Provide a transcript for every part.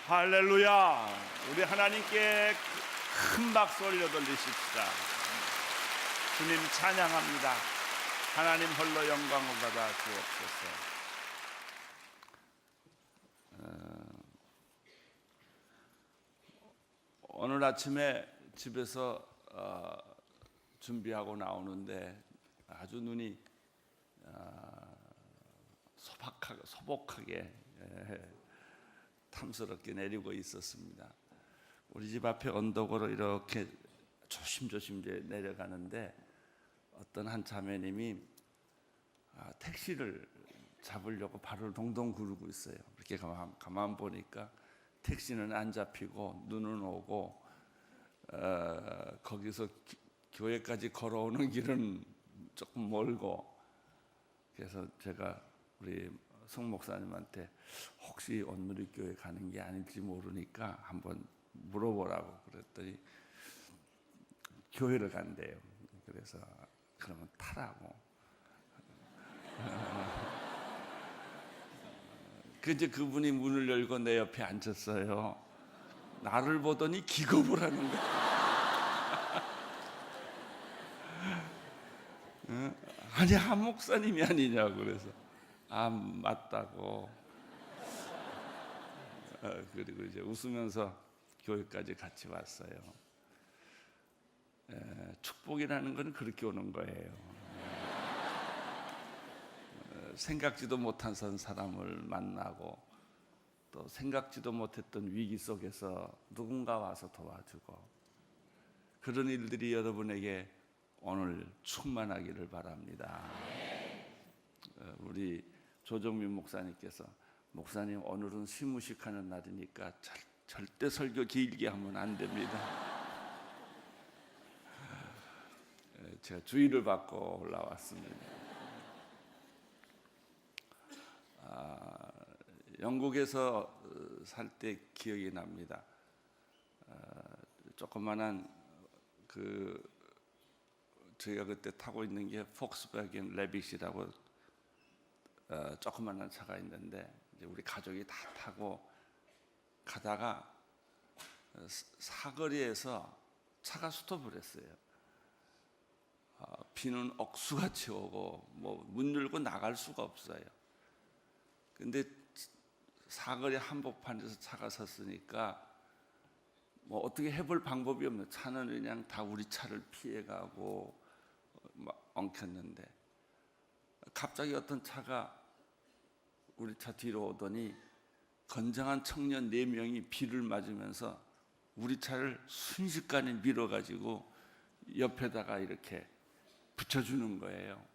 할렐루야. 우리 하나님께 큰 박수 올려 돌리십시다. 주님 찬양합니다. 하나님 홀로 영광을 받아 주옵소서. 오늘 아침에 집에서 준비하고 나오는데 아주 눈이 소복하게 탐스럽게 내리고 있었습니다. 우리 집 앞에 언덕으로 이렇게 조심조심 이제 내려가는데 어떤 한 자매님이 택시를 잡으려고 발을 동동 구르고 있어요. 이렇게 가만 보니까 택시는 안 잡히고 눈은 오고 거기서 교회까지 걸어오는 길은 조금 멀고, 그래서 제가 우리 성 목사님한테 혹시 온누리교회 가는 게 아닐지 모르니까 한번 물어보라고 그랬더니 교회를 간대요. 그래서 그러면 타라고. 이제 그분이 문을 열고 내 옆에 앉았어요. 나를 보더니 기겁을 하는 거야. 아니 한 목사님이 아니냐고. 그래서 맞다고. 그리고 이제 웃으면서 교회까지 같이 왔어요. 축복이라는 건 그렇게 오는 거예요. 생각지도 못한 사람을 만나고 또 생각지도 못했던 위기 속에서 누군가 와서 도와주고, 그런 일들이 여러분에게 오늘 충만하기를 바랍니다. 우리 조정민 목사님께서 목사님 오늘은 시무식하는 날이니까 절대 설교 길게 하면 안 됩니다. 제가 주의를 받고 올라왔습니다. 영국에서 살 때 기억이 납니다. 조그만한 저희가 그때 타고 있는 게 폭스바겐 레빗이라고 조그만한 차가 있는데, 이제 우리 가족이 다 타고 가다가 사거리에서 차가 스톱을 했어요. 비는 억수같이 오고 문 열고 나갈 수가 없어요. 근데 사거리 한복판에서 차가 섰으니까 어떻게 해볼 방법이 없는, 차는 그냥 다 우리 차를 피해가고 엉켰는데 갑자기 어떤 차가 우리 차 뒤로 오더니 건장한 청년 4명이 비를 맞으면서 우리 차를 순식간에 밀어가지고 옆에다가 이렇게 붙여주는 거예요.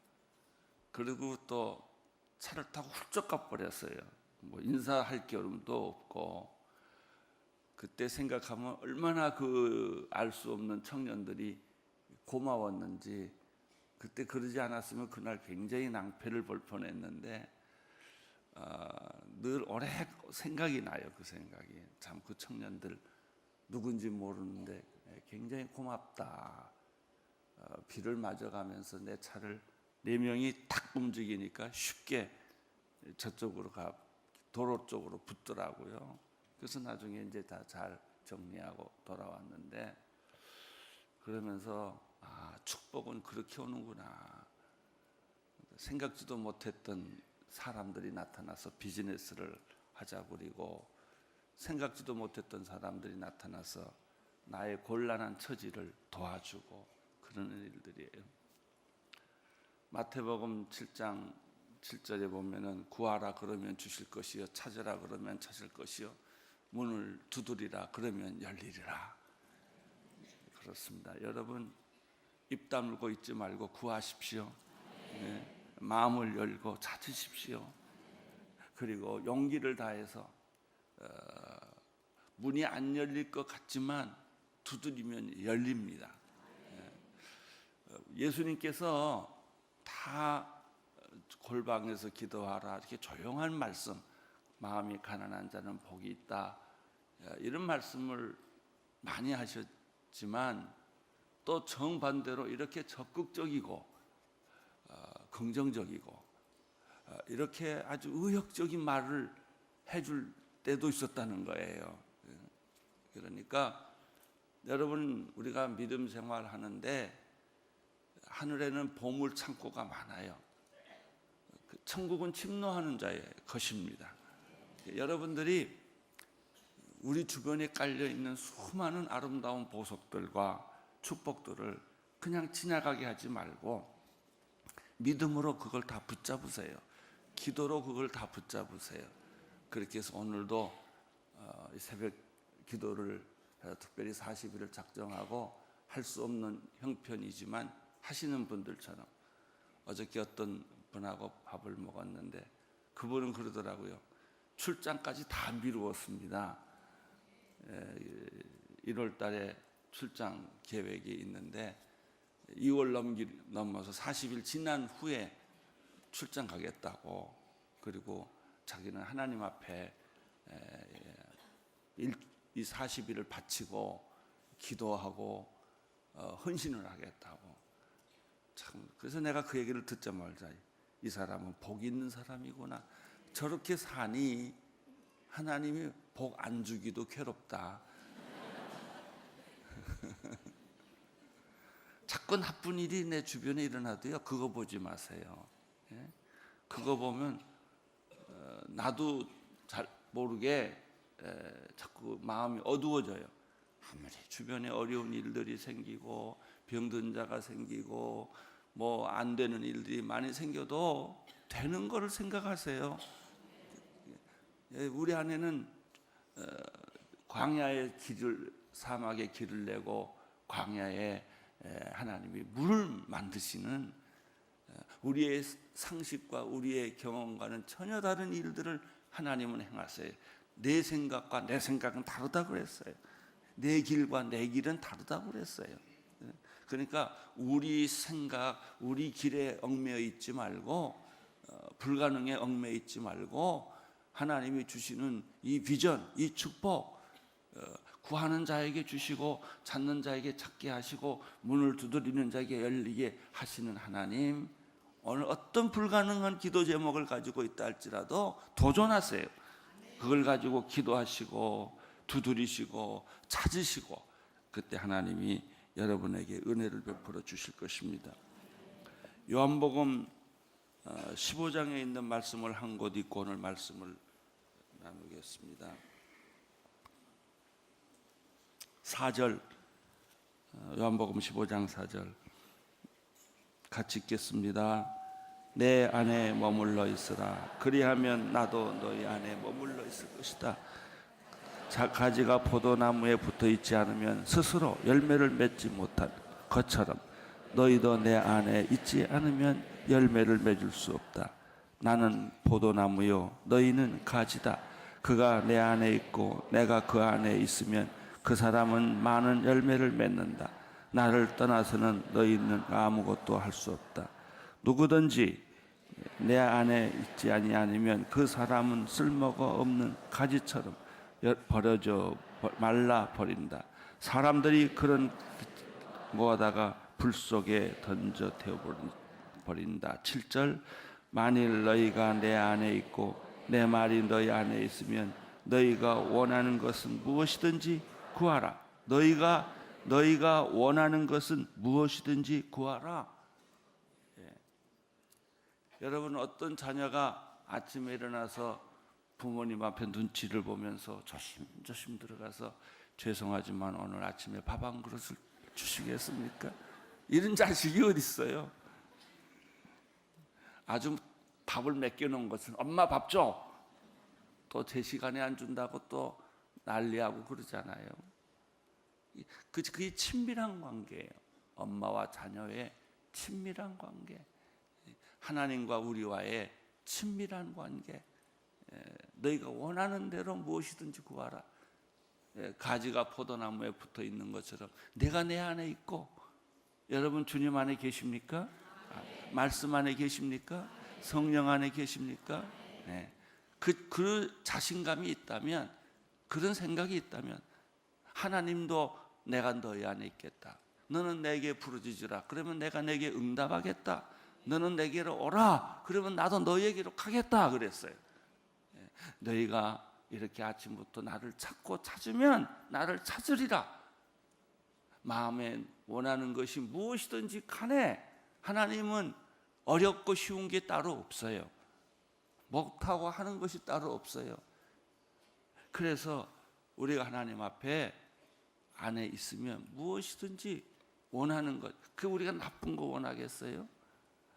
그리고 또 차를 타고 훌쩍 가버렸어요. 인사할 겨름도 없고. 그때 생각하면 얼마나 알 수 없는 청년들이 고마웠는지. 그때 그러지 않았으면 그날 굉장히 낭패를 볼 뻔했는데 늘 오래 생각이 나요. 그 생각이 참, 그 청년들 누군지 모르는데 굉장히 고맙다. 비를 맞아가면서 내 차를 4명이 탁 움직이니까 쉽게 저쪽으로 도로 쪽으로 붙더라고요. 그래서 나중에 이제 다 잘 정리하고 돌아왔는데, 그러면서 축복은 그렇게 오는구나. 생각지도 못했던 사람들이 나타나서 비즈니스를 하자고, 그리고 생각지도 못했던 사람들이 나타나서 나의 곤란한 처지를 도와주고, 그런 일들이에요. 마태복음 7장 7절에 보면은 구하라 그러면 주실 것이요, 찾으라 그러면 찾을 것이요, 문을 두드리라 그러면 열리리라. 그렇습니다. 여러분 입 다물고 있지 말고 구하십시오. 네. 마음을 열고 찾으십시오. 그리고 용기를 다해서 문이 안 열릴 것 같지만 두드리면 열립니다. 예수님께서 다 골방에서 기도하라, 이렇게 조용한 말씀, 마음이 가난한 자는 복이 있다, 이런 말씀을 많이 하셨지만 또 정반대로 이렇게 적극적이고 긍정적이고 이렇게 아주 의욕적인 말을 해줄 때도 있었다는 거예요. 그러니까 여러분, 우리가 믿음 생활하는데 하늘에는 보물 창고가 많아요. 천국은 침노하는 자의 것입니다. 여러분들이 우리 주변에 깔려 있는 수많은 아름다운 보석들과 축복들을 그냥 지나가게 하지 말고 믿음으로 그걸 다 붙잡으세요. 기도로 그걸 다 붙잡으세요. 그렇게 해서 오늘도 새벽 기도를 특별히 40일을 작정하고 할 수 없는 형편이지만 하시는 분들처럼, 어저께 어떤 분하고 밥을 먹었는데 그분은 그러더라고요. 출장까지 다 미루었습니다. 1월 달에 출장 계획이 있는데 2월 넘어서 40일 지난 후에 출장 가겠다고, 그리고 자기는 하나님 앞에 이 40일을 바치고 기도하고 헌신을 하겠다고. 참, 그래서 내가 그 얘기를 듣자마자 이 사람은 복 있는 사람이구나. 저렇게 사니 하나님이 복 안 주기도 괴롭다. 자꾸 나쁜 일이 내 주변에 일어나도요, 그거 보지 마세요. 예? 그거 보면 나도 잘 모르게 자꾸 마음이 어두워져요. 아무리 주변에 어려운 일들이 생기고 병든 자가 생기고 뭐 안 되는 일들이 많이 생겨도 되는 거를 생각하세요. 우리 안에는 광야의 길을, 사막의 길을 내고 광야에 하나님이 물을 만드시는, 우리의 상식과 우리의 경험과는 전혀 다른 일들을 하나님은 행하세요. 내 생각과 내 생각은 다르다고 그랬어요. 내 길과 내 길은 다르다고 그랬어요. 그러니까 우리 생각, 우리 길에 얽매여 있지 말고, 불가능에 얽매여 있지 말고 하나님이 주시는 이 비전, 이 축복, 구하는 자에게 주시고 찾는 자에게 찾게 하시고 문을 두드리는 자에게 열리게 하시는 하나님, 오늘 어떤 불가능한 기도 제목을 가지고 있다 할지라도 도전하세요. 그걸 가지고 기도하시고 두드리시고 찾으시고, 그때 하나님이 여러분에게 은혜를 베풀어 주실 것입니다. 요한복음 15장에 있는 말씀을 한 곳 있고 오늘 말씀을 나누겠습니다. 4절, 요한복음 15장 4절 같이 읽겠습니다. 내 안에 머물러 있으라. 그리하면 나도 너희 안에 머물러 있을 것이다. 가지가 포도나무에 붙어 있지 않으면 스스로 열매를 맺지 못한 것처럼 너희도 내 안에 있지 않으면 열매를 맺을 수 없다. 나는 포도나무요 너희는 가지다. 그가 내 안에 있고 내가 그 안에 있으면 그 사람은 많은 열매를 맺는다. 나를 떠나서는 너희는 아무것도 할 수 없다. 누구든지 내 안에 있지 아니하면 그 사람은 쓸모가 없는 가지처럼 버려져 말라 버린다. 사람들이 그런 모아다가 불 속에 던져 태워 버린다. 7절, 만일 너희가 내 안에 있고 내 말이 너희 안에 있으면 너희가 원하는 것은 무엇이든지 구하라. 너희가 원하는 것은 무엇이든지 구하라. 예. 여러분, 어떤 자녀가 아침에 일어나서 부모님 앞에 눈치를 보면서 조심조심 들어가서 죄송하지만 오늘 아침에 밥 한 그릇을 주시겠습니까? 이런 자식이 어디 있어요? 아주 밥을 맡겨놓은 것은 엄마 밥 줘. 또 제 시간에 안 준다고 또 난리하고 그러잖아요. 그게 친밀한 관계예요. 엄마와 자녀의 친밀한 관계, 하나님과 우리와의 친밀한 관계. 너희가 원하는 대로 무엇이든지 구하라. 가지가 포도나무에 붙어 있는 것처럼 내가 내 안에 있고, 여러분 주님 안에 계십니까? 말씀 안에 계십니까? 성령 안에 계십니까? 네. 그 자신감이 있다면, 그런 생각이 있다면 하나님도 내가 너희 안에 있겠다. 너는 내게 부르짖으라. 그러면 내가 내게 응답하겠다. 너는 내게로 오라. 그러면 나도 너에게로 가겠다. 그랬어요. 너희가 이렇게 아침부터 나를 찾고 찾으면 나를 찾으리라. 마음에 원하는 것이 무엇이든지 간에 하나님은 어렵고 쉬운 게 따로 없어요. 못하고 하는 것이 따로 없어요. 그래서 우리가 하나님 앞에 안에 있으면 무엇이든지 원하는 것, 그 우리가 나쁜 거 원하겠어요?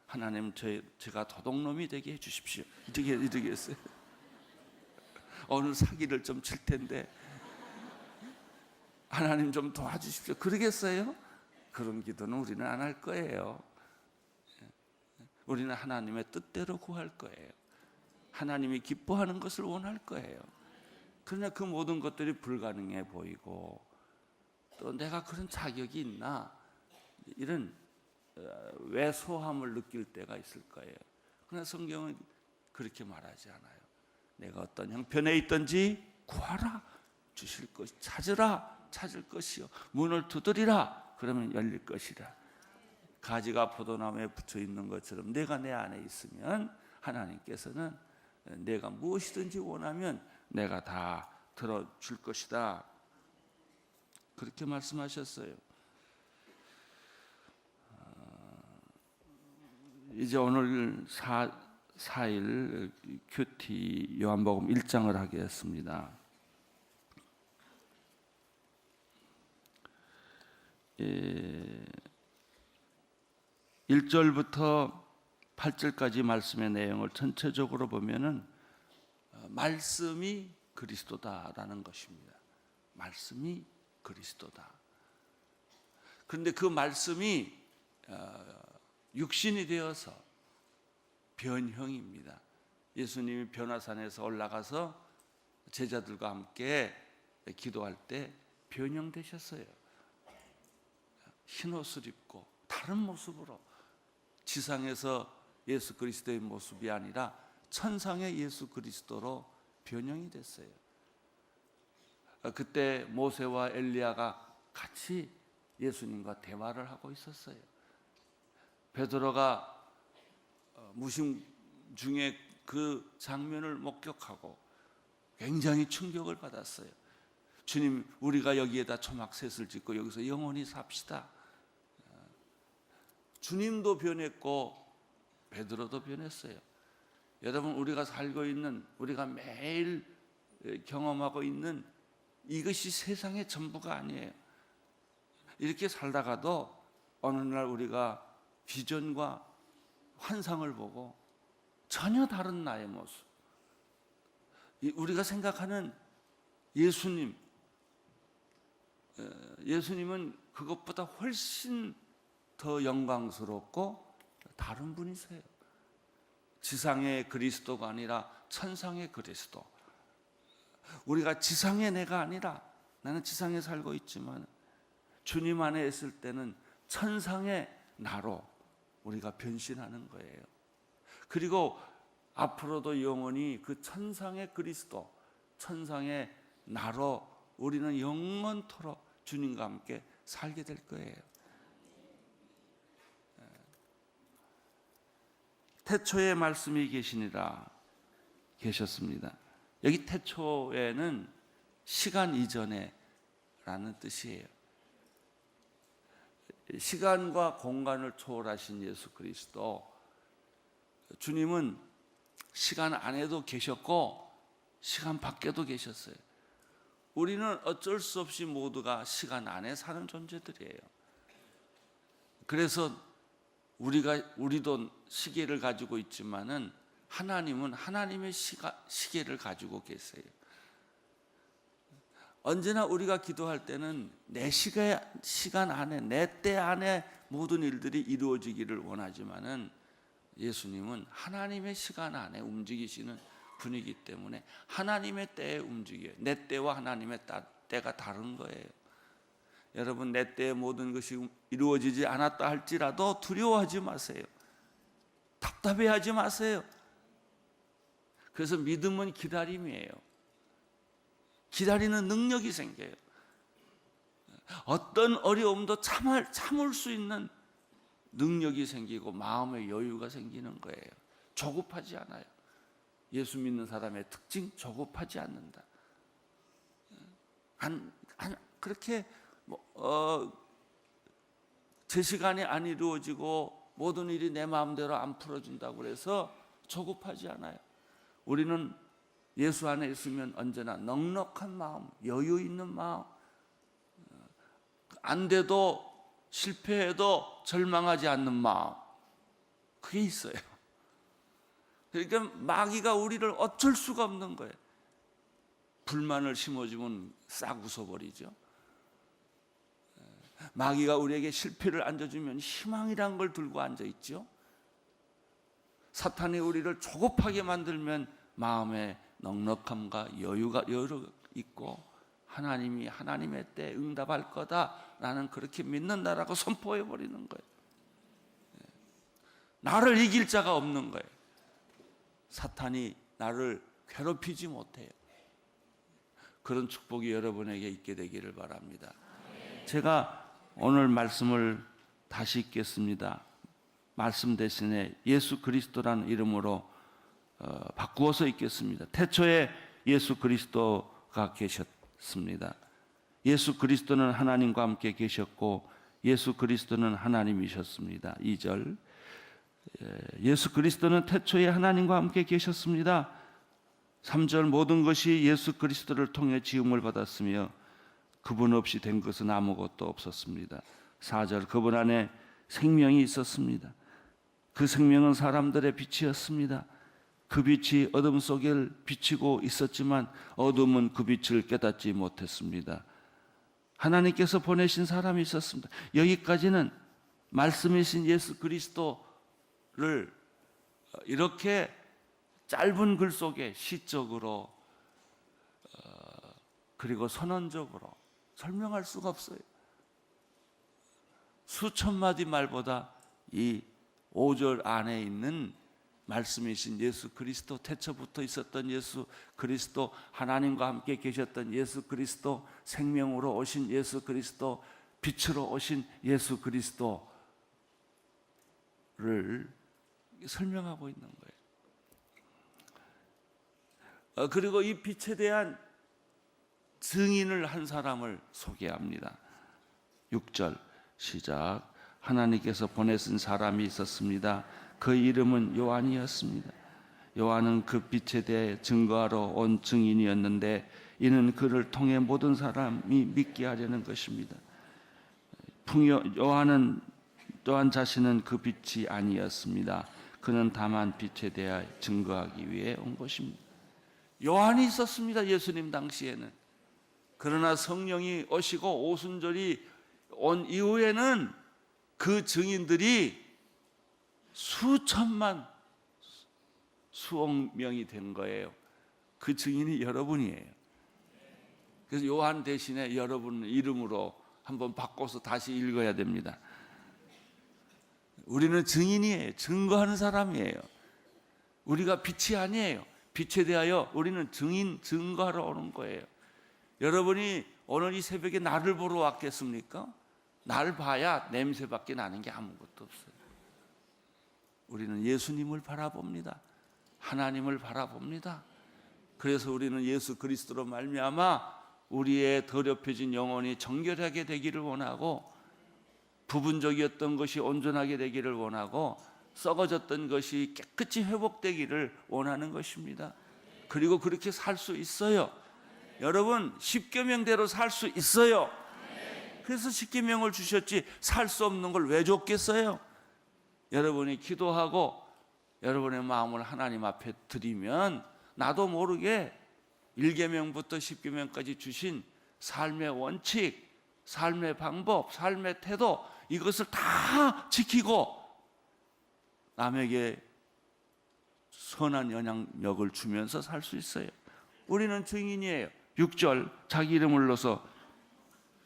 하나님 제가 도둑놈이 되게 해주십시오. 이러겠어요? 오늘 사기를 좀 칠 텐데 하나님 좀 도와주십시오. 그러겠어요? 그런 기도는 우리는 안 할 거예요. 우리는 하나님의 뜻대로 구할 거예요. 하나님이 기뻐하는 것을 원할 거예요. 그러나 그 모든 것들이 불가능해 보이고 또 내가 그런 자격이 있나 이런 왜소함을 느낄 때가 있을 거예요. 그러나 성경은 그렇게 말하지 않아요. 내가 어떤 형편에 있든지 구하라, 주실 것, 찾으라, 찾을 것이요, 문을 두드리라, 그러면 열릴 것이라. 가지가 포도나무에 붙여 있는 것처럼 내가 내 안에 있으면 하나님께서는 내가 무엇이든지 원하면 내가 다 들어줄 것이다. 그렇게 말씀하셨어요. 이제 오늘 4일 큐티 요한복음 1장을 하겠습니다. 1절부터 8절까지 말씀의 내용을 전체적으로 보면은 말씀이 그리스도다라는 것입니다. 말씀이 그리스도다. 그런데 그 말씀이 육신이 되어서 변형입니다. 예수님이 변화산에서 올라가서 제자들과 함께 기도할 때 변형되셨어요. 흰옷을 입고 다른 모습으로, 지상에서 예수 그리스도의 모습이 아니라 천상의 예수 그리스도로 변형이 됐어요. 그때 모세와 엘리야가 같이 예수님과 대화를 하고 있었어요. 베드로가 무심 중에 그 장면을 목격하고 굉장히 충격을 받았어요. 주님, 우리가 여기에다 초막셋을 짓고 여기서 영원히 삽시다. 주님도 변했고 베드로도 변했어요. 여러분, 우리가 살고 있는, 우리가 매일 경험하고 있는 이것이 세상의 전부가 아니에요. 이렇게 살다가도 어느 날 우리가 비전과 환상을 보고 전혀 다른 나의 모습, 우리가 생각하는 예수님은 그것보다 훨씬 더 영광스럽고 다른 분이세요. 지상의 그리스도가 아니라 천상의 그리스도. 우리가 지상의 내가 아니라, 나는 지상에 살고 있지만 주님 안에 있을 때는 천상의 나로 우리가 변신하는 거예요. 그리고 앞으로도 영원히 그 천상의 그리스도, 천상의 나로 우리는 영원토록 주님과 함께 살게 될 거예요. 태초에 말씀이 계셨습니다. 여기 태초에는 시간 이전에 라는 뜻이에요. 시간과 공간을 초월하신 예수 그리스도, 주님은 시간 안에도 계셨고 시간 밖에도 계셨어요. 우리는 어쩔 수 없이 모두가 시간 안에 사는 존재들이에요. 그래서 우리도 시계를 가지고 있지만은 하나님은 하나님의 시계를 가지고 계세요. 언제나 우리가 기도할 때는 내 시간 안에, 내 때 안에 모든 일들이 이루어지기를 원하지만은 예수님은 하나님의 시간 안에 움직이시는 분이기 때문에 하나님의 때에 움직여요. 내 때와 하나님의 때가 다른 거예요. 여러분, 내 때에 모든 것이 이루어지지 않았다 할지라도 두려워하지 마세요. 답답해하지 마세요. 그래서 믿음은 기다림이에요. 기다리는 능력이 생겨요. 어떤 어려움도 참을 수 있는 능력이 생기고 마음의 여유가 생기는 거예요. 조급하지 않아요. 예수 믿는 사람의 특징, 조급하지 않는다. 그렇게 제 시간이 안 이루어지고 모든 일이 내 마음대로 안 풀어준다고 해서 조급하지 않아요. 우리는 예수 안에 있으면 언제나 넉넉한 마음, 여유 있는 마음, 안 돼도 실패해도 절망하지 않는 마음, 그게 있어요. 그러니까 마귀가 우리를 어쩔 수가 없는 거예요. 불만을 심어주면 싹 웃어버리죠. 마귀가 우리에게 실패를 안겨주면 희망이란 걸 들고 앉아있죠. 사탄이 우리를 조급하게 만들면 마음에 넉넉함과 여유가 있고 하나님이 하나님의 때 응답할 거다라는 그렇게 믿는다라고 선포해버리는 거예요. 나를 이길 자가 없는 거예요. 사탄이 나를 괴롭히지 못해요. 그런 축복이 여러분에게 있게 되기를 바랍니다. 제가 오늘 말씀을 다시 읽겠습니다. 말씀 대신에 예수 그리스도라는 이름으로 바꾸어서 읽겠습니다. 태초에 예수 그리스도가 계셨습니다. 예수 그리스도는 하나님과 함께 계셨고 예수 그리스도는 하나님이셨습니다. 2절, 예수 그리스도는 태초에 하나님과 함께 계셨습니다. 3절, 모든 것이 예수 그리스도를 통해 지음을 받았으며 그분 없이 된 것은 아무것도 없었습니다. 4절, 그분 안에 생명이 있었습니다. 그 생명은 사람들의 빛이었습니다. 그 빛이 어둠 속을 비치고 있었지만 어둠은 그 빛을 깨닫지 못했습니다. 하나님께서 보내신 사람이 있었습니다. 여기까지는 말씀이신 예수 그리스도를 이렇게 짧은 글 속에 시적으로 그리고 선언적으로 설명할 수가 없어요. 수천 마디 말보다 이 5절 안에 있는 말씀이신 예수 그리스도, 태초부터 있었던 예수 그리스도, 하나님과 함께 계셨던 예수 그리스도, 생명으로 오신 예수 그리스도, 빛으로 오신 예수 그리스도를 설명하고 있는 거예요. 그리고 이 빛에 대한 증인을 한 사람을 소개합니다. 6절 시작. 하나님께서 보내신 사람이 있었습니다. 그 이름은 요한이었습니다. 요한은 그 빛에 대해 증거하러 온 증인이었는데 이는 그를 통해 모든 사람이 믿게 하려는 것입니다. 요한 자신은 그 빛이 아니었습니다. 그는 다만 빛에 대해 증거하기 위해 온 것입니다. 요한이 있었습니다. 예수님 당시에는. 그러나 성령이 오시고 오순절이 온 이후에는 그 증인들이 수천만, 수억 명이 된 거예요. 그 증인이 여러분이에요. 그래서 요한 대신에 여러분 이름으로 한번 바꿔서 다시 읽어야 됩니다. 우리는 증인이에요. 증거하는 사람이에요. 우리가 빛이 아니에요. 빛에 대하여 우리는 증거하러 오는 거예요. 여러분이 오늘 이 새벽에 나를 보러 왔겠습니까? 날 봐야 냄새밖에 나는 게 아무것도 없어요. 우리는 예수님을 바라봅니다. 하나님을 바라봅니다. 그래서 우리는 예수 그리스도로 말미암아 우리의 더럽혀진 영혼이 정결하게 되기를 원하고, 부분적이었던 것이 온전하게 되기를 원하고, 썩어졌던 것이 깨끗이 회복되기를 원하는 것입니다. 그리고 그렇게 살 수 있어요. 여러분, 십계명대로 살 수 있어요. 그래서 십계명을 주셨지 살 수 없는 걸 왜 줬겠어요? 여러분이 기도하고 여러분의 마음을 하나님 앞에 드리면 나도 모르게 1계명부터 10계명까지 주신 삶의 원칙, 삶의 방법, 삶의 태도, 이것을 다 지키고 남에게 선한 영향력을 주면서 살 수 있어요. 우리는 증인이에요. 6절, 자기 이름을 넣어서,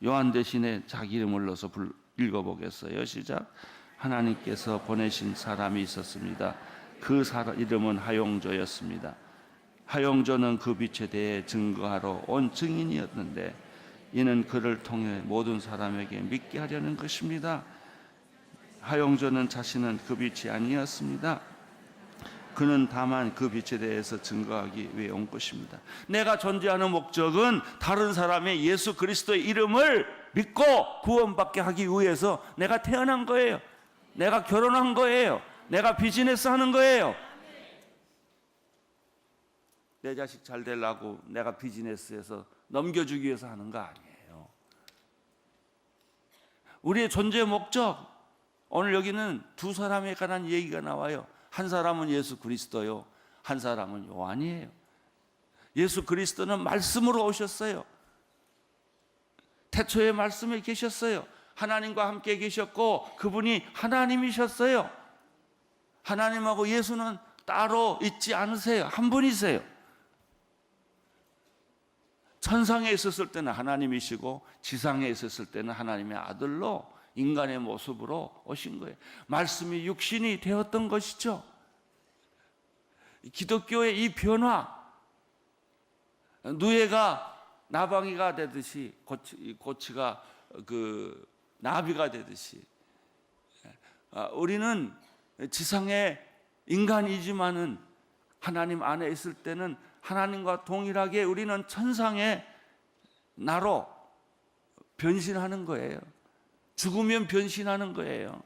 요한 대신에 자기 이름을 넣어서 읽어보겠어요. 시작. 하나님께서 보내신 사람이 있었습니다. 그 사람 이름은 하용조였습니다. 하용조는 그 빛에 대해 증거하러 온 증인이었는데 이는 그를 통해 모든 사람에게 믿게 하려는 것입니다. 하용조는 자신은 그 빛이 아니었습니다. 그는 다만 그 빛에 대해서 증거하기 위해 온 것입니다. 내가 존재하는 목적은 다른 사람의 예수 그리스도의 이름을 믿고 구원받게 하기 위해서 내가 태어난 거예요. 내가 결혼한 거예요. 내가 비즈니스 하는 거예요. 내 자식 잘 되려고 내가 비즈니스에서 넘겨주기 위해서 하는 거 아니에요. 우리의 존재 목적, 오늘 여기는 두 사람에 관한 얘기가 나와요. 한 사람은 예수 그리스도요, 한 사람은 요한이에요. 예수 그리스도는 말씀으로 오셨어요. 태초에 말씀에 계셨어요. 하나님과 함께 계셨고 그분이 하나님이셨어요. 하나님하고 예수는 따로 있지 않으세요. 한 분이세요. 천상에 있었을 때는 하나님이시고 지상에 있었을 때는 하나님의 아들로 인간의 모습으로 오신 거예요. 말씀이 육신이 되었던 것이죠. 기독교의 이 변화, 누에가 나방이가 되듯이 고치가 그 나비가 되듯이 우리는 지상의 인간이지만은 하나님 안에 있을 때는 하나님과 동일하게 우리는 천상의 나로 변신하는 거예요. 죽으면 변신하는 거예요.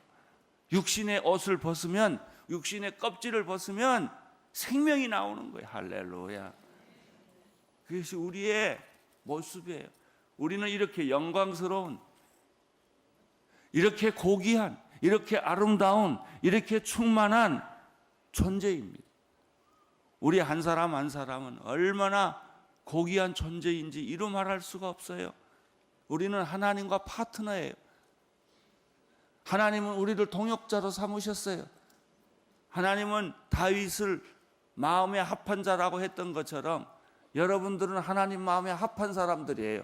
육신의 옷을 벗으면, 육신의 껍질을 벗으면 생명이 나오는 거예요. 할렐루야. 그것이 우리의 모습이에요. 우리는 이렇게 영광스러운, 이렇게 고귀한, 이렇게 아름다운, 이렇게 충만한 존재입니다. 우리 한 사람 한 사람은 얼마나 고귀한 존재인지 이루 말할 수가 없어요. 우리는 하나님과 파트너예요. 하나님은 우리를 동역자로 삼으셨어요. 하나님은 다윗을 마음에 합한 자라고 했던 것처럼 여러분들은 하나님 마음에 합한 사람들이에요.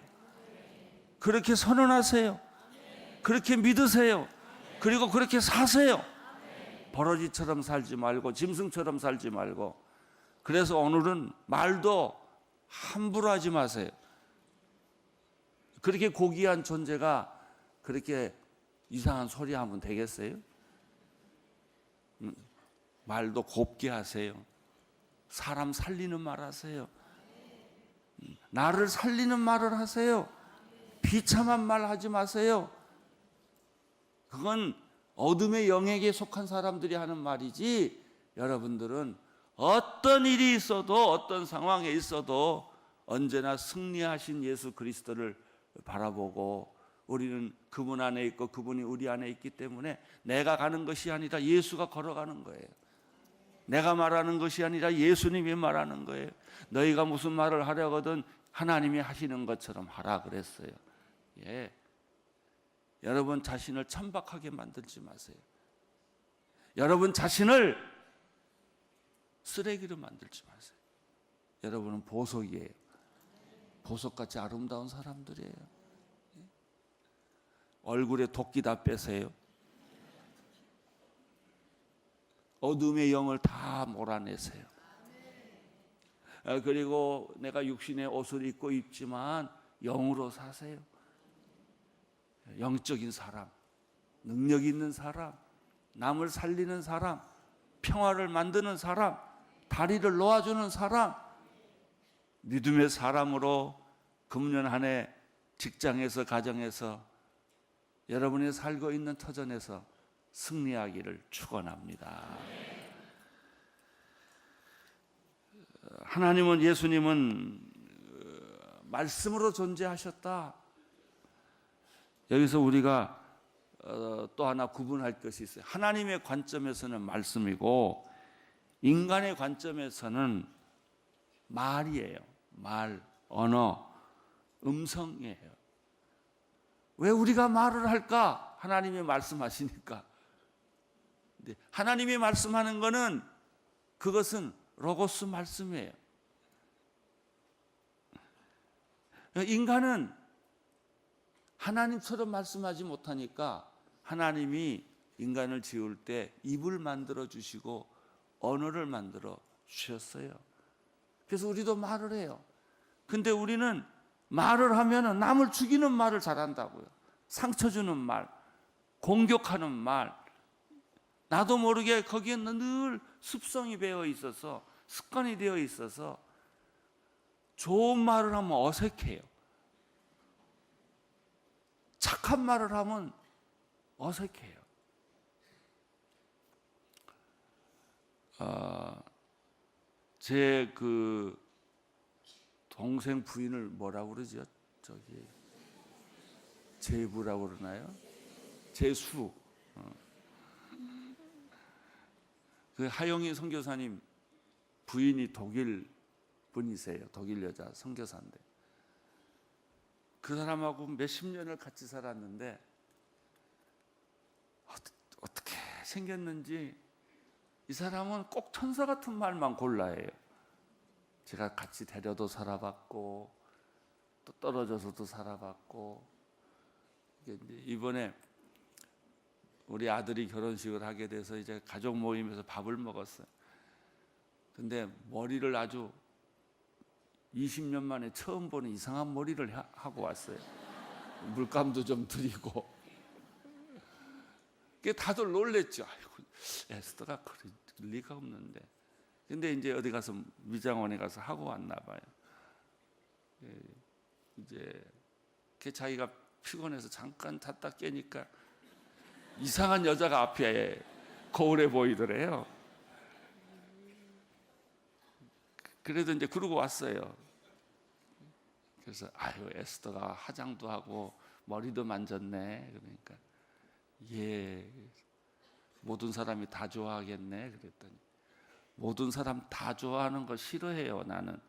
그렇게 선언하세요. 그렇게 믿으세요. 그리고 그렇게 사세요. 버러지처럼 살지 말고 짐승처럼 살지 말고. 그래서 오늘은 말도 함부로 하지 마세요. 그렇게 고귀한 존재가 그렇게 이상한 소리 하면 되겠어요? 말도 곱게 하세요. 사람 살리는 말 하세요. 나를 살리는 말을 하세요. 비참한 말 하지 마세요. 그건 어둠의 영에게 속한 사람들이 하는 말이지, 여러분들은 어떤 일이 있어도 어떤 상황에 있어도 언제나 승리하신 예수 그리스도를 바라보고 우리는 그분 안에 있고 그분이 우리 안에 있기 때문에 내가 가는 것이 아니라 예수가 걸어가는 거예요. 내가 말하는 것이 아니라 예수님이 말하는 거예요. 너희가 무슨 말을 하려거든 하나님이 하시는 것처럼 하라 그랬어요. 예. 여러분 자신을 천박하게 만들지 마세요. 여러분 자신을 쓰레기로 만들지 마세요. 여러분은 보석이에요. 보석같이 아름다운 사람들이에요. 얼굴에 도끼 다 빼세요. 어둠의 영을 다 몰아내세요. 그리고 내가 육신의 옷을 입고 입지만 영으로 사세요. 영적인 사람, 능력 있는 사람, 남을 살리는 사람, 평화를 만드는 사람, 다리를 놓아주는 사람, 믿음의 사람으로 금년 한 해 직장에서 가정에서 여러분이 살고 있는 터전에서 승리하기를 축원합니다. 하나님은, 예수님은 말씀으로 존재하셨다. 여기서 우리가 또 하나 구분할 것이 있어요. 하나님의 관점에서는 말씀이고 인간의 관점에서는 말이에요. 말, 언어, 음성이에요. 왜 우리가 말을 할까? 하나님이 말씀하시니까. 하나님이 말씀하는 것은 그것은 로고스 말씀이에요. 인간은 하나님처럼 말씀하지 못하니까 하나님이 인간을 지을 때 입을 만들어 주시고 언어를 만들어 주셨어요. 그래서 우리도 말을 해요. 근데 우리는 말을 하면 남을 죽이는 말을 잘한다고요. 상처 주는 말, 공격하는 말, 나도 모르게 거기에는 늘 습성이 배어 있어서, 습관이 되어 있어서 좋은 말을 하면 어색해요. 착한 말을 하면 어색해요. 제 그 동생 부인을 뭐라고 그러죠? 저기 제부라고 그러나요? 제수. 그 하영희 선교사님 부인이 독일 분이세요. 독일 여자 선교사인데 그 사람하고 몇십 년을 같이 살았는데 어떻게 생겼는지 이 사람은 꼭 천사 같은 말만 골라해요. 제가 같이 데려도 살아봤고 또 떨어져서도 살아봤고, 이번에 우리 아들이 결혼식을 하게 돼서 이제 가족 모임에서 밥을 먹었어요. 근데 머리를 아주 20년 만에 처음 보는 이상한 머리를 하고 왔어요. 물감도 좀 들이고. 다들 놀랬죠. 아이고, 에스더가 그럴 리가 없는데. 근데 이제 어디 가서 미장원에 가서 하고 왔나 봐요. 이제 자기가 피곤해서 잠깐 잤다 깨니까 이상한 여자가 앞에 거울에 보이더래요. 그래도 이제 그러고 왔어요. 그래서 아유, 에스더가 화장도 하고 머리도 만졌네. 그러니까 예, 모든 사람이 다 좋아하겠네. 그랬더니 모든 사람 다 좋아하는 거 싫어해요. 나는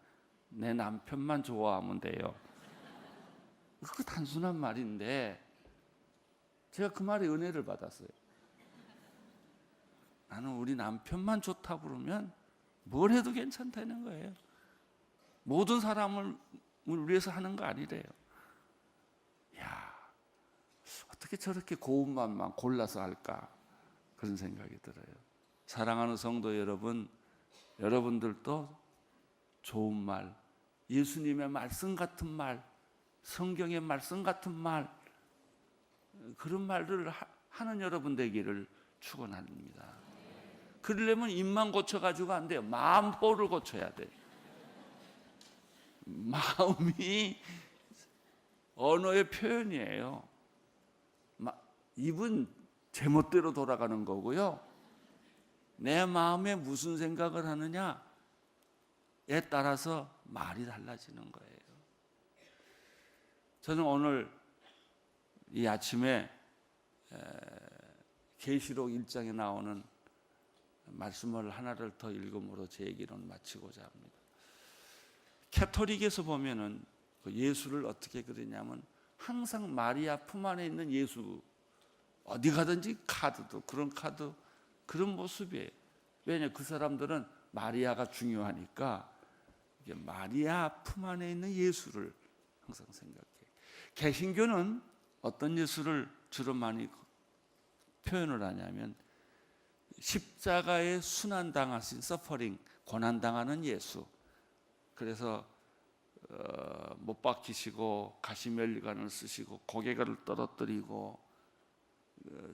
내 남편만 좋아하면 돼요. 그 단순한 말인데 제가 그 말에 은혜를 받았어요. 나는 우리 남편만 좋다고 그러면 뭘 해도 괜찮다는 거예요. 모든 사람을 위해서 하는 거 아니래요. 야, 어떻게 저렇게 고운 말만 골라서 할까? 그런 생각이 들어요. 사랑하는 성도 여러분, 여러분들도 좋은 말, 예수님의 말씀 같은 말, 성경의 말씀 같은 말, 그런 말들을 하는 여러분 되기를 축원합니다. 그러려면 입만 고쳐가지고 안 돼요. 마음보를 고쳐야 돼요. 마음이 언어의 표현이에요. 입은 제멋대로 돌아가는 거고요. 내 마음에 무슨 생각을 하느냐에 따라서 말이 달라지는 거예요. 저는 오늘 이 아침에 계시록 1장에 나오는 말씀을 하나를 더 읽음으로 제 얘기를 마치고자 합니다. 캐토릭에서 보면은 예수를 어떻게 그리냐면 항상 마리아 품 안에 있는 예수, 어디 가든지 카드도 그런 카드, 그런 모습이에요. 왜냐, 그 사람들은 마리아가 중요하니까 마리아 품 안에 있는 예수를 항상 생각해요. 개신교는 어떤 예수를 주로 많이 표현을 하냐면 십자가에 순환당하신 서퍼링, 고난당하는 예수. 그래서 못 박히시고 가시면류관을 쓰시고 고개를 떨어뜨리고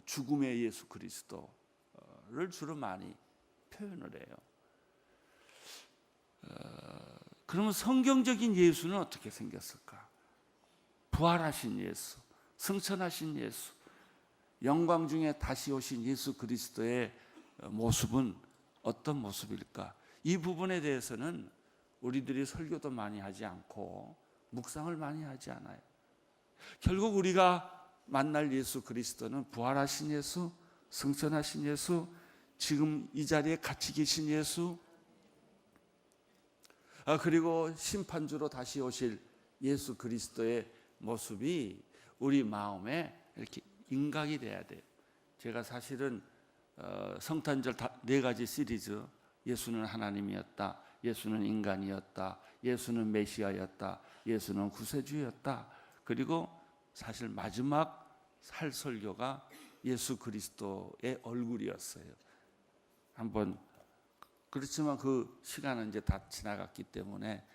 죽음의 예수 그리스도를 주로 많이 표현을 해요. 그러면 성경적인 예수는 어떻게 생겼을까? 부활하신 예수, 승천하신 예수, 영광 중에 다시 오신 예수 그리스도의 모습은 어떤 모습일까? 이 부분에 대해서는 우리들이 설교도 많이 하지 않고 묵상을 많이 하지 않아요. 결국 우리가 만날 예수 그리스도는 부활하신 예수, 승천하신 예수, 지금 이 자리에 같이 계신 예수, 그리고 심판주로 다시 오실 예수 그리스도의 모습이 우리 마음에 이렇게 인각이 돼야 돼요. 제가 사실은 성탄절 4가지 시리즈, 예수는 하나님이었다, 예수는 인간이었다, 예수는 메시아였다, 예수는 구세주였다, 그리고 사실 마지막 할 설교가 예수 그리스도의 얼굴이었어요. 한번, 그렇지만 그 시간은 이제 다 지나갔기 때문에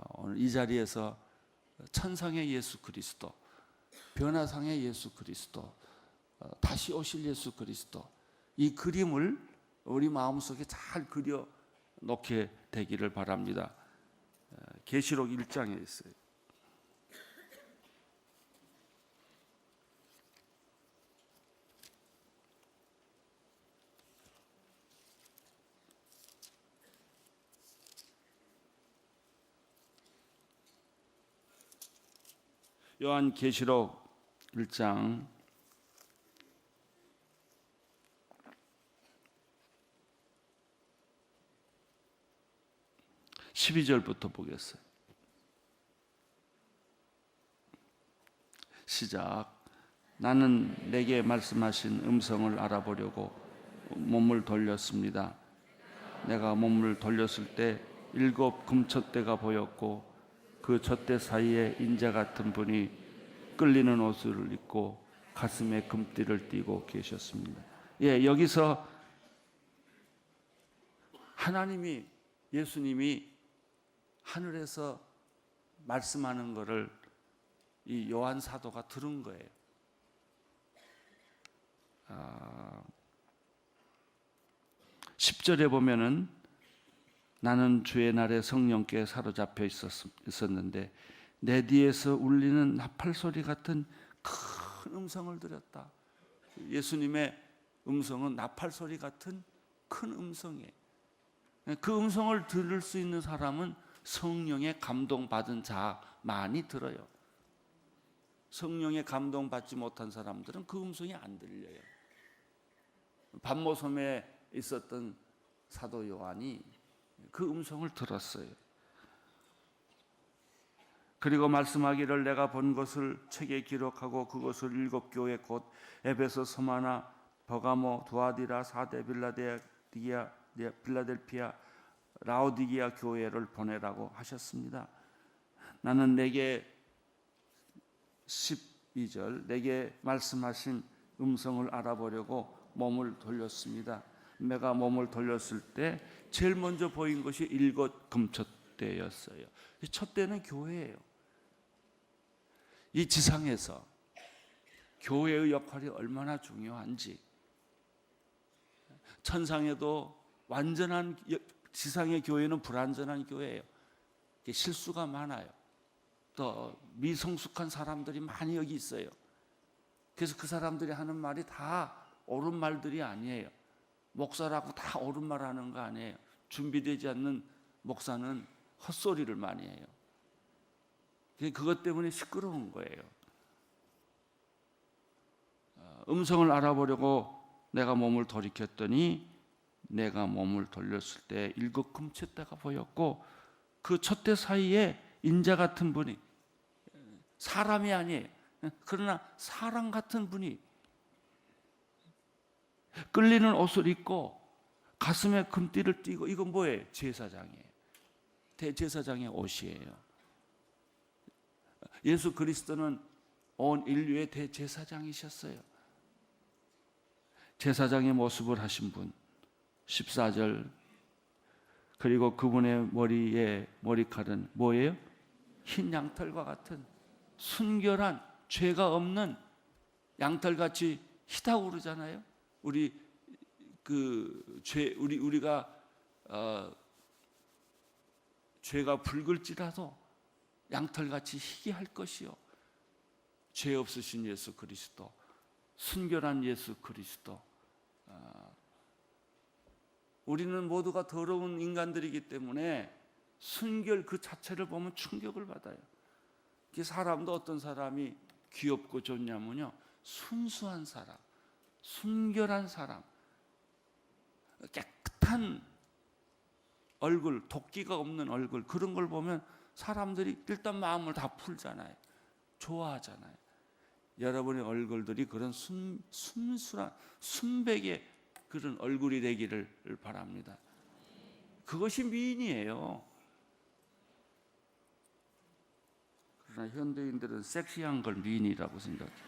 오늘 이 자리에서 천상의 예수 그리스도, 변화상의 예수 그리스도, 다시 오실 예수 그리스도, 이 그림을 우리 마음속에 잘 그려 놓게 되기를 바랍니다. 계시록 1장에 있어요. 요한계시록 1장 12절부터 보겠어요. 시작. 나는 내게 말씀하신 음성을 알아보려고 몸을 돌렸습니다. 내가 몸을 돌렸을 때 7 금촛대가 보였고 그 촛대 사이에 인자 같은 분이 끌리는 옷을 입고 가슴에 금띠를 띠고 계셨습니다. 여기서 하나님이, 예수님이 하늘에서 말씀하는 것을 이 요한 사도가 들은 거예요. 10절에 보면은 나는 주의 날에 성령께 사로잡혀 있었는데 내 뒤에서 울리는 나팔 소리 같은 큰 음성을 들었다. 예수님의 음성은 나팔 소리 같은 큰 음성이에요. 그 음성을 들을 수 있는 사람은 성령에 감동받은 자만이 들어요. 성령에 감동받지 못한 사람들은 그 음성이 안 들려요. 반모섬에 있었던 사도 요한이 그 음성을 들었어요. 그리고 말씀하기를 내가 본 것을 책에 기록하고 그것을 7 교회 곧 에베소, 스마나, 버가모, 두아디라, 사데, 빌라델피아, 라오디게아 교회를 보내라고 하셨습니다. 나는 내게 12절 내게 말씀하신 음성을 알아보려고 몸을 돌렸습니다. 내가 몸을 돌렸을 때 제일 먼저 보인 것이 7 금촛대였어요. 이 촛대는 교회예요. 이 지상에서 교회의 역할이 얼마나 중요한지, 천상에도 완전한, 지상의 교회는 불완전한 교회예요. 실수가 많아요. 또 미성숙한 사람들이 많이 여기 있어요. 그래서 그 사람들이 하는 말이 다 옳은 말들이 아니에요. 목사라고 다 옳은 말 하는 거 아니에요. 준비되지 않는 목사는 헛소리를 많이 해요. 그것 때문에 시끄러운 거예요. 음성을 알아보려고 내가 몸을 돌이켰더니 내가 몸을 돌렸을 때 7 금촛대가 보였고 그 촛대 사이에 인자 같은 분이, 사람이 아니에요. 그러나 사람 같은 분이 끌리는 옷을 입고 가슴에 금띠를 띠고, 이건 뭐예요? 제사장이에요. 대제사장의 옷이에요. 예수 그리스도는 온 인류의 대제사장이셨어요. 제사장의 모습을 하신 분. 14절. 그리고 그분의 머리에 머리칼은 뭐예요? 흰 양털과 같은 순결한, 죄가 없는 양털같이 희다고 그러잖아요. 우리가 죄가 붉을지라도 양털같이 희게 할 것이요. 죄 없으신 예수 그리스도, 순결한 예수 그리스도. 우리는 모두가 더러운 인간들이기 때문에 순결 그 자체를 보면 충격을 받아요. 사람도 어떤 사람이 귀엽고 좋냐면요, 순수한 사람, 순결한 사람, 깨끗한 얼굴, 도끼가 없는 얼굴, 그런 걸 보면 사람들이 일단 마음을 다 풀잖아요. 좋아하잖아요. 여러분의 얼굴들이 그런 순수한, 순백의 그런 얼굴이 되기를 바랍니다. 그것이 미인이에요. 그러나 현대인들은 섹시한 걸 미인이라고 생각해요.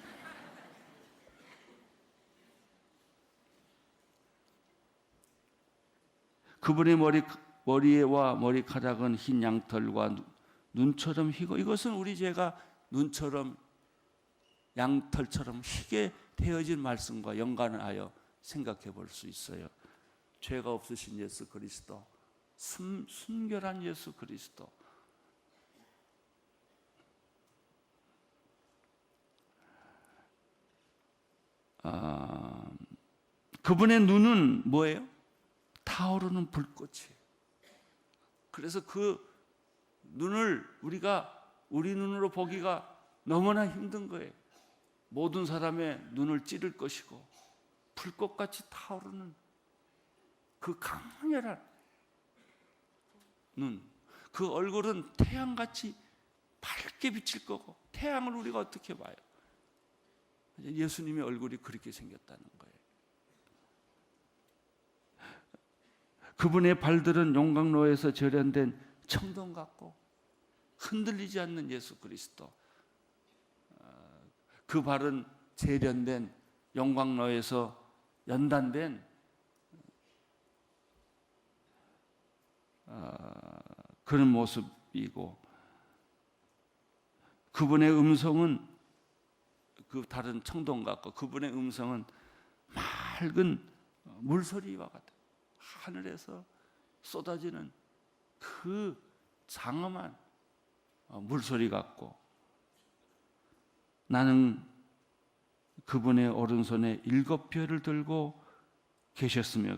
그분의 머리와 머리카락은 흰 양털과 눈처럼 희고, 이것은 우리 죄가 눈처럼 양털처럼 희게 되어진 말씀과 연관하여 생각해 볼 수 있어요. 죄가 없으신 예수 그리스도, 순결한 예수 그리스도. 그분의 눈은 뭐예요? 타오르는 불꽃이에요. 그래서 그 눈을 우리 눈으로 보기가 너무나 힘든 거예요. 모든 사람의 눈을 찌를 것이고 불꽃같이 타오르는 그 강렬한 눈, 그 얼굴은 태양같이 밝게 비칠 거고, 태양을 우리가 어떻게 봐요? 예수님의 얼굴이 그렇게 생겼다는 거예요. 그분의 발들은 용광로에서 절연된 청동 같고 흔들리지 않는 예수 그리스도. 그 발은 재련된 용광로에서 연단된 그런 모습이고, 그분의 음성은 그 다른 청동 같고, 그분의 음성은 맑은 물소리와 같아요. 하늘에서 쏟아지는 그 장엄한 물소리 같고, 나는 그분의 오른손에 7뼈를 들고 계셨으며,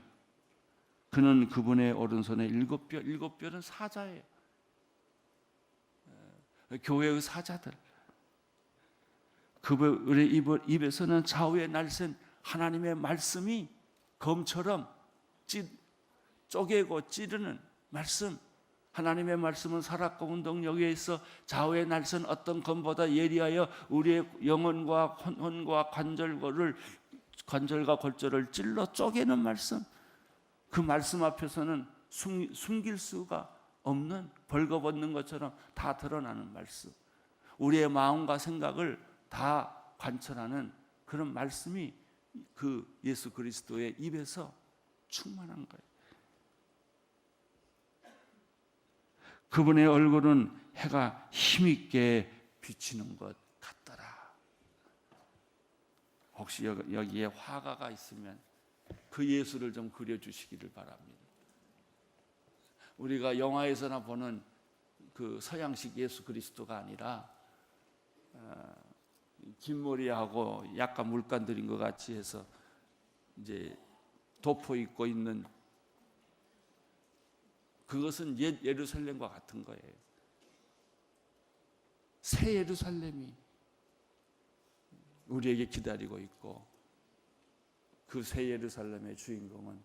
그는 그분의 오른손에 7뼈, 7뼈는 사자예요. 교회의 사자들. 그분의 입에서는 좌우에 날쌘 하나님의 말씀이 검처럼 쪼개고 찌르는 말씀. 하나님의 말씀은 살았고 운동력에 있어 좌우에 날선 어떤 검보다 예리하여 우리의 영혼과 혼과 관절과 골절을 찔러 쪼개는 말씀. 그 말씀 앞에서는 숨길 수가 없는, 벌거벗는 것처럼 다 드러나는 말씀. 우리의 마음과 생각을 다 관철하는 그런 말씀이 그 예수 그리스도의 입에서 충만한 거예요. 그분의 얼굴은 해가 힘있게 비치는 것 같더라. 혹시 여기에 화가가 있으면 그 예수를 좀 그려주시기를 바랍니다. 우리가 영화에서나 보는 그 서양식 예수 그리스도가 아니라 긴 머리하고 약간 물감 들인 것 같이 해서 이제 덮어 입고 있는, 그것은 옛 예루살렘과 같은 거예요. 새 예루살렘이 우리에게 기다리고 있고, 그 새 예루살렘의 주인공은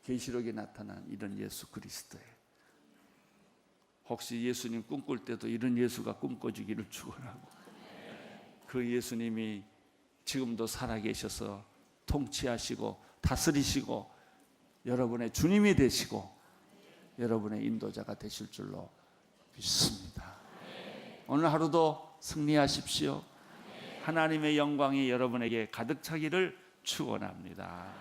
계시록에 나타난 이런 예수 그리스도예요. 혹시 예수님 꿈꿀 때도 이런 예수가 꿈꿔주기를 축원하고, 그 예수님이 지금도 살아계셔서 통치하시고 다스리시고 여러분의 주님이 되시고 여러분의 인도자가 되실 줄로 믿습니다. 오늘 하루도 승리하십시오. 하나님의 영광이 여러분에게 가득 차기를 축원합니다.